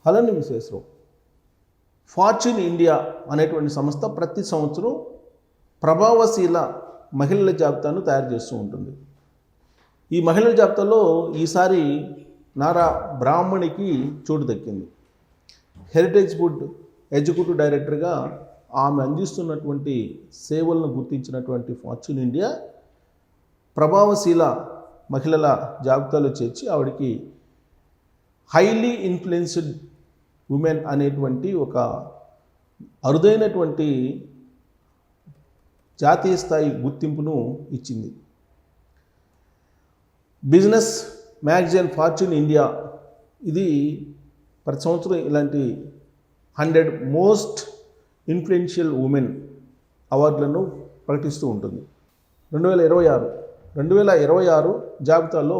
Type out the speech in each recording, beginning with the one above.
Hello నిమిషేశ్వరం. Fortune India అనేటువంటి సంస్థ ప్రతి సంవత్సరం ప్రభావశీల మహిళల జాబితాను తయారు చేస్తూ ఉంటుంది. ఈ మహిళల జాబితాలో ఈసారి నారా బ్రాహ్మణికి చోటు దక్కింది. హెరిటేజ్ ఫుడ్ ఎగ్జిక్యూటివ్ డైరెక్టర్గా ఆమె అందిస్తున్నటువంటి సేవలను గుర్తించినటువంటి ఫార్చ్యూన్ ఇండియా ప్రభావశీల మహిళల జాబితాలో చేర్చి ఆవిడికి హైలీ ఇన్ఫ్లుయెన్స్డ్ ఉమెన్ అనేటువంటి ఒక అరుదైనటువంటి జాతీయ స్థాయి గుర్తింపును ఇచ్చింది. బిజినెస్ మ్యాగజైన్ ఫార్చ్యూన్ ఇండియా ఇది ప్రతి సంవత్సరం ఇలాంటి 100 మోస్ట్ ఇన్ఫ్లుయెన్షియల్ ఉమెన్ అవార్డులను ప్రకటిస్తూ ఉంటుంది. 2026 జాబితాలో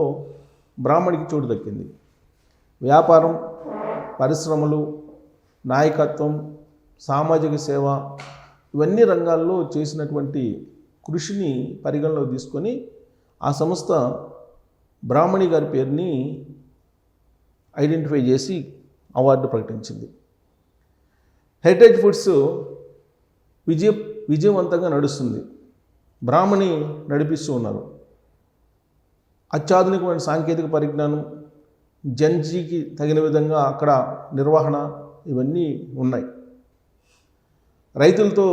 బ్రాహ్మణికి చోటు దక్కింది. వ్యాపారం, పరిశ్రమలు, నాయకత్వం, సామాజిక సేవ ఇవన్నీ రంగాల్లో చేసినటువంటి కృషిని పరిగణలోకి తీసుకొని ఆ సంస్థ బ్రాహ్మణి గారి పేరుని ఐడెంటిఫై చేసి అవార్డు ప్రకటించింది. హెరిటేజ్ ఫుడ్స్ విజయవంతంగా నడుస్తుంది. బ్రాహ్మణి నడిపిస్తూ ఉన్నారు. అత్యాధునికమైన సాంకేతిక పరిజ్ఞానం, జన్జీకి తగిన విధంగా అక్కడ నిర్వహణ ఇవన్నీ ఉన్నాయి. రైతులతో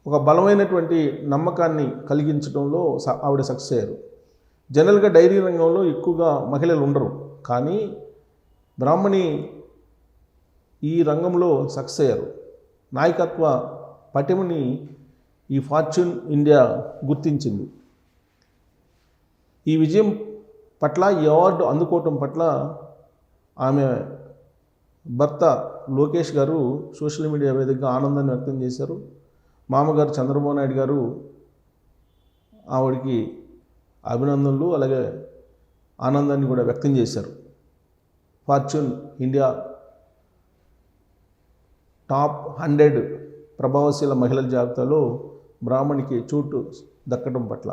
ఒక బలమైనటువంటి నమ్మకాన్ని కలిగించడంలో ఆవిడ సక్సెస్ అయ్యారు. జనరల్గా డైరీ రంగంలో ఎక్కువగా మహిళలు ఉండరు, కానీ బ్రాహ్మణి ఈ రంగంలో సక్సెస్ అయ్యారు. నాయకత్వ పటిమని ఈ ఫార్చ్యూన్ ఇండియా గుర్తించింది. ఈ విజయం పట్ల, ఈ అవార్డు అందుకోవటం పట్ల ఆమె భర్త లోకేష్ గారు సోషల్ మీడియా వేదికగా ఆనందాన్ని వ్యక్తం చేశారు. మామగారు చంద్రబాబు నాయుడు గారు ఆవిడికి అభినందనలు అలాగే ఆనందాన్ని కూడా వ్యక్తం చేశారు. ఫార్చ్యూన్ ఇండియా టాప్ 100 ప్రభావశీల మహిళల జాబితాలో బ్రాహ్మణికి చోటు దక్కడం పట్ల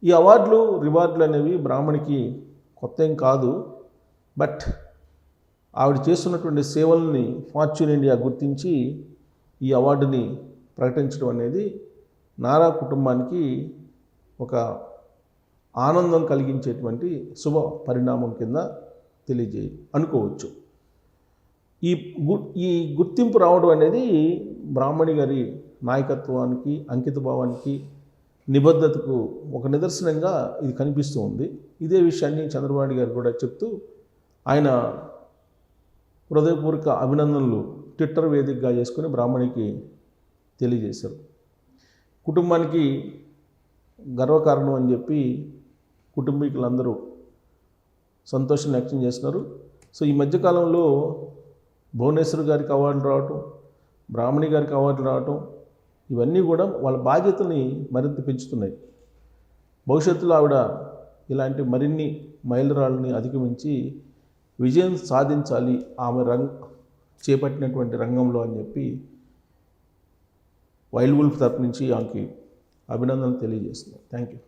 ఈ అవార్డులు, రివార్డులు అనేవి బ్రాహ్మణికి కొత్త ఏం కాదు. బట్ ఆవిడ చేస్తున్నటువంటి సేవల్ని ఫార్చ్యూన్ ఇండియా గుర్తించి ఈ అవార్డుని ప్రకటించడం అనేది నారా కుటుంబానికి ఒక ఆనందం కలిగించేటువంటి శుభ పరిణామం కింద అనుకోవచ్చు. ఈ గుర్తింపు రావడం అనేది బ్రాహ్మణి గారి నాయకత్వానికి, అంకితభావానికి, నిబద్ధతకు ఒక నిదర్శనంగా ఇది కనిపిస్తూ ఉంది. ఇదే విషయాన్ని చంద్రబాబు నాయుడు గారు కూడా చెప్తూ ఆయన హృదయపూర్వక అభినందనలు ట్విట్టర్ వేదికగా చేసుకుని బ్రాహ్మణికి తెలియజేశారు. కుటుంబానికి గర్వకారణం అని చెప్పి కుటుంబీకులందరూ సంతోషం వ్యక్తం చేస్తున్నారు. సో ఈ మధ్యకాలంలో భువనేశ్వర్ గారికి అవార్డులు రావటం, బ్రాహ్మణి గారికి అవార్డులు రావటం ఇవన్నీ కూడా వాళ్ళ బాధ్యతని మరింత పెంచుతున్నాయి. భవిష్యత్తులో ఆవిడ ఇలాంటి మరిన్ని మైలురాళ్ళని అధిగమించి విజయం సాధించాలి ఆమె చేపట్టినటువంటి రంగంలో అని చెప్పి వైల్డ్ వుల్ఫ్ తరపు నుంచి ఆమెకి అభినందనలు తెలియజేస్తున్నాను. Thank you.